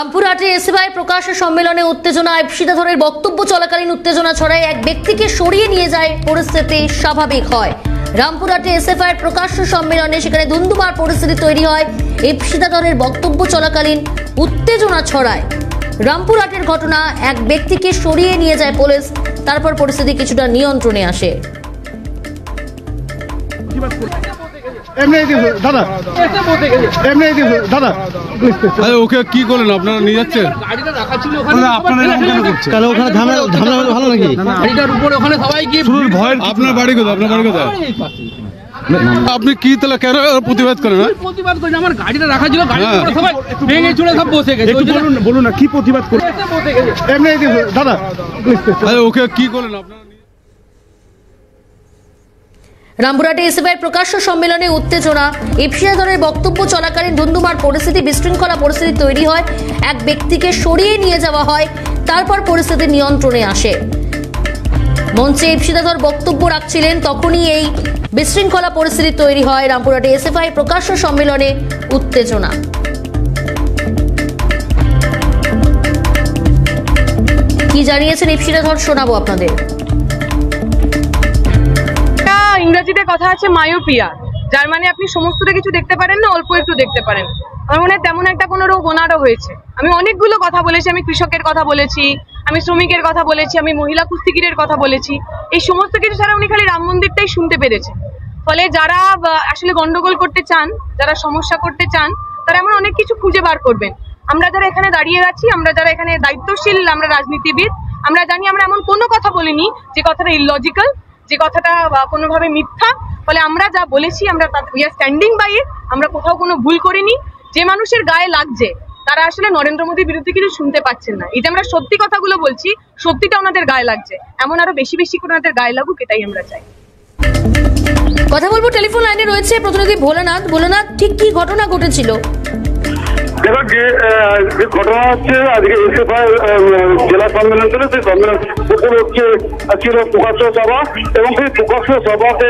রামপুরহাটে SFI প্রকাশ সম্মেলনে উত্তেজনা। ইপ্সিতাধরের বক্তব্য চলাকালীন উত্তেজনা ছড়ায়, এক ব্যক্তিকে সরিয়ে নিয়ে যায়, পরিস্থিতি স্বাভাবিক হয়। রামপুরহাটে এসএফআই প্রকাশ সম্মেলনে সেখানে ধুন্ধুমার পরিস্থিতি তৈরি হয়। ইপ্সিতাধরের বক্তব্য চলাকালীন উত্তেজনা ছড়ায়। রামপুরহাটের ঘটনা, এক ব্যক্তিকে সরিয়ে নিয়ে যায় পুলিশ, তারপর পরিস্থিতি কিছুটা নিয়ন্ত্রণে আসে। ওকে কি করলেন আপনারা নিয়ে যাচ্ছেন? আপনার বাড়ি কোথায়? আপনার বাড়ি কোথায়? আপনি কি তাহলে কেন প্রতিবাদ করেন? প্রতিবাদ করেন, আমার গাড়িটা রাখা ছিল, সবাই ভেঙে চলে সব বসে গেছে। বলুন না কি প্রতিবাদ করেন? দাদা ওকে কি করলেন আপনারা? রামপুরহাটে এসএফআই প্রকাশ্য সম্মেলনে উত্তেজনা। ইপ্সিতাধরের বক্তব্য চলাকালীন ধুন্ধুমার পরিস্থিতি, বিশৃঙ্খলা পরিস্থিতি তৈরি হয়। এক ব্যক্তিকে সরিয়ে নিয়ে যাওয়া হয়, তারপর পরিস্থিতি নিয়ন্ত্রণে আসে। মঞ্চে ইপ্সিতাধর বক্তব্য রাখছিলেন, তখনই এই বিশৃঙ্খলা পরিস্থিতি তৈরি হয়। রামপুরহাটে এসএফআই প্রকাশ্য সম্মেলনে উত্তেজনা। কি জানিয়েছেন ইপ্সিতাধর শোনাবো আপনাদের। ইংরেজিতে কথা আছে মায়োপিয়া, যার মানে আপনি সমস্তটা কিছু দেখতে পারেন না, অল্প একটু দেখতে পারেন। আমার মনে হয় তেমন একটা কোনো রোগ ওনারও হয়েছে। আমি অনেকগুলো কথা বলেছি, আমি কৃষকের কথা বলেছি, আমি শ্রমিকের কথা বলেছি, আমি মহিলা কুস্তিগিরের কথা বলেছি। এই সমস্ত কিছু ছাড়া উনি খালি রাম মন্দিরটাই শুনতে পেরেছেন। ফলে যারা আসলে গন্ডগোল করতে চান, যারা সমস্যা করতে চান, তারা এমন অনেক কিছু খুঁজে বার করবেন। আমরা যারা এখানে দাঁড়িয়ে আছি, আমরা যারা এখানে দায়িত্বশীল, আমরা রাজনীতিবিদ, আমরা জানি আমরা এমন কোনো কথা বলিনি যে কথাটা ইললজিক্যাল, যে কথাটা কোনোভাবে মিথ্যা। ফলে আমরা যা বলেছি, আমরা উই আর স্ট্যান্ডিং বাই ইট। আমরা কোথাও কোনো ভুল করিনি। যে মানুষের গায়ে লাগছে তারা আসলে নরেন্দ্র মোদীর বিরুদ্ধে কিছু শুনতে পাচ্ছেন না। এই যে আমরা সত্যি কথাগুলো বলছি, সত্যিটা ওনাদের গায়ে লাগছে, এমন আরো বেশি বেশি করে ওনাদের গায়ে লাগুক, এটাই আমরা চাই। কথা বলবো, টেলিফোন লাইনে রয়েছে প্রতিনিধি ভোলানাথ। ভোলানাথ, ঠিক কি ঘটনা ঘটেছিল? দেখো, যে ঘটনা হচ্ছে আজকে এসএফআই জেলা সম্মেলন ছিল, সেই সম্মেলন ছিল প্রকাশ্য সভা, এবং সেই প্রকাশ্য সভাতে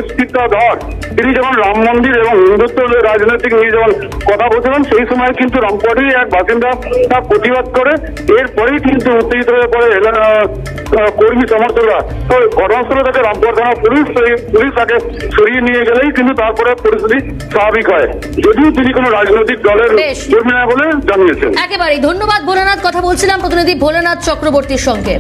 ইপ্সিতাধর তিনি যখন রাম মন্দির এবং হিন্দুত্ব রাজনৈতিক নিয়ে যখন কথা বলছিলেন, সেই সময় কিন্তু রামপুরহাটের এক বাসিন্দা তার প্রতিবাদ করে। এরপরেই কিন্তু উত্তেজিত হয়ে পড়ে কর্মী সমর্থকরা। তো ঘটনাস্থলে তাকে রামপুরহাট থানা পুলিশ তাকে সরিয়ে নিয়ে গেলেই কিন্তু তারপরে পরিস্থিতি স্বাভাবিক হয়, যদিও তিনি কোনো রাজনৈতিক দলের কর্মী না বলে জানিয়েছেন। একেবারেই ধন্যবাদ ভোলানাথ। কথা বলছিলাম প্রতিনিধি ভোলানাথ চক্রবর্তীর সঙ্গে।